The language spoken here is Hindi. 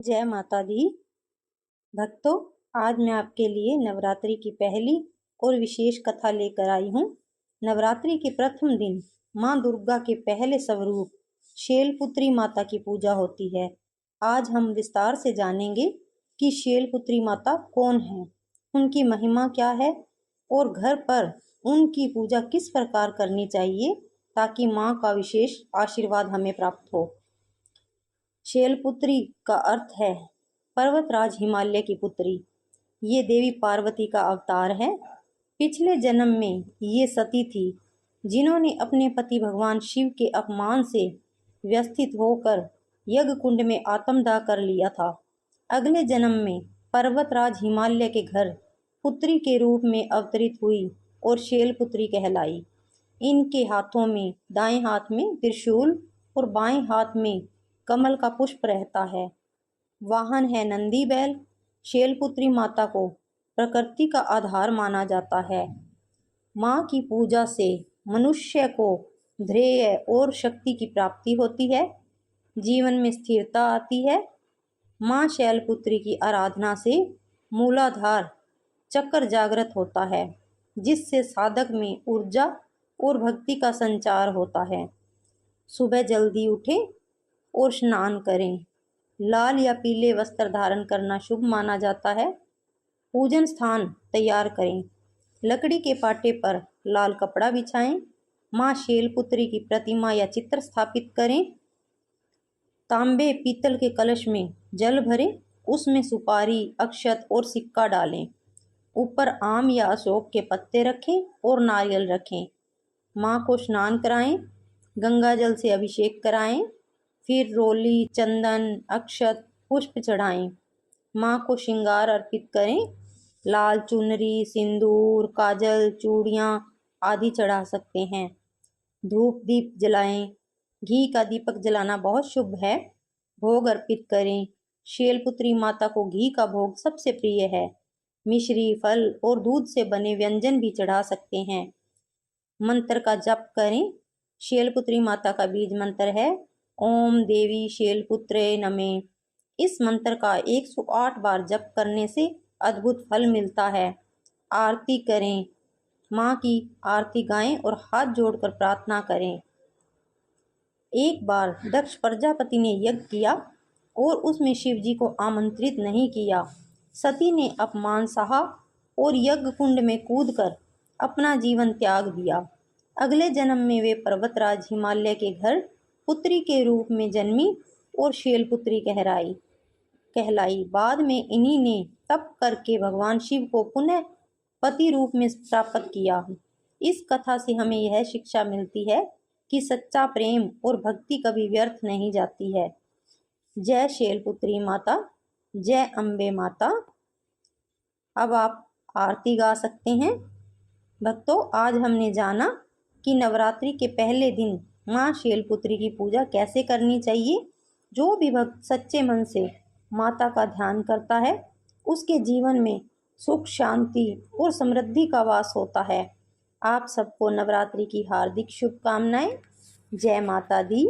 जय माता दी। भक्तों, आज मैं आपके लिए नवरात्रि की पहली और विशेष कथा लेकर आई हूँ। नवरात्रि के प्रथम दिन माँ दुर्गा के पहले स्वरूप शैलपुत्री माता की पूजा होती है। आज हम विस्तार से जानेंगे कि शैलपुत्री माता कौन है, उनकी महिमा क्या है और घर पर उनकी पूजा किस प्रकार करनी चाहिए ताकि माँ का विशेष आशीर्वाद हमें प्राप्त हो। शैलपुत्री का अर्थ है पर्वतराज हिमालय की पुत्री। ये देवी पार्वती का अवतार है। पिछले जन्म में ये सती थी जिन्होंने अपने पति भगवान शिव के अपमान से व्यथित होकर यज्ञ कुंड में आत्मदाह कर लिया था। अगले जन्म में पर्वतराज हिमालय के घर पुत्री के रूप में अवतरित हुई और शैलपुत्री कहलाई। इनके हाथों में, दाएं हाथ में त्रिशूल और बाएं हाथ में कमल का पुष्प रहता है। वाहन है नंदी बैल। शैलपुत्री माता को प्रकृति का आधार माना जाता है। माँ की पूजा से मनुष्य को धैर्य और शक्ति की प्राप्ति होती है, जीवन में स्थिरता आती है। माँ शैलपुत्री की आराधना से मूलाधार चक्र जागृत होता है, जिससे साधक में ऊर्जा और भक्ति का संचार होता है। सुबह जल्दी उठें और स्नान करें। लाल या पीले वस्त्र धारण करना शुभ माना जाता है। पूजन स्थान तैयार करें। लकड़ी के पाटे पर लाल कपड़ा बिछाएं। माँ शैलपुत्री की प्रतिमा या चित्र स्थापित करें। तांबे पीतल के कलश में जल भरें, उसमें सुपारी, अक्षत और सिक्का डालें। ऊपर आम या अशोक के पत्ते रखें और नारियल रखें। माँ को स्नान कराएं, गंगा जल से अभिषेक कराएं, फिर रोली, चंदन, अक्षत, पुष्प चढ़ाएं। माँ को श्रृंगार अर्पित करें। लाल चुनरी, सिंदूर, काजल, चूड़ियाँ आदि चढ़ा सकते हैं। धूप दीप जलाएं। घी का दीपक जलाना बहुत शुभ है। भोग अर्पित करें। शैलपुत्री माता को घी का भोग सबसे प्रिय है। मिश्री, फल और दूध से बने व्यंजन भी चढ़ा सकते हैं। मंत्र का जप करें। शैलपुत्री माता का बीज मंत्र है ओम देवी शैलपुत्रे नमः। इस मंत्र का 108 बार जप करने से अद्भुत फल मिलता है। आरती करें। माँ की आरती गाएं और हाथ जोड़कर प्रार्थना करें। एक बार दक्ष प्रजापति ने यज्ञ किया और उसमें शिव जी को आमंत्रित नहीं किया। सती ने अपमान सहा और यज्ञ कुंड में कूदकर अपना जीवन त्याग दिया। अगले जन्म में वे पर्वतराज हिमालय के घर पुत्री के रूप में जन्मी और शैलपुत्री कहलाई। बाद में इन्हीं ने तप करके भगवान शिव को पुनः पति रूप में प्राप्त किया। इस कथा से हमें यह शिक्षा मिलती है कि सच्चा प्रेम और भक्ति कभी व्यर्थ नहीं जाती है। जय शैलपुत्री माता, जय अम्बे माता। अब आप आरती गा सकते हैं। भक्तों, आज हमने जाना कि नवरात्रि के पहले दिन माँ शैलपुत्री की पूजा कैसे करनी चाहिए। जो भी भक्त सच्चे मन से माता का ध्यान करता है, उसके जीवन में सुख, शांति और समृद्धि का वास होता है। आप सबको नवरात्रि की हार्दिक शुभकामनाएं। जय माता दी।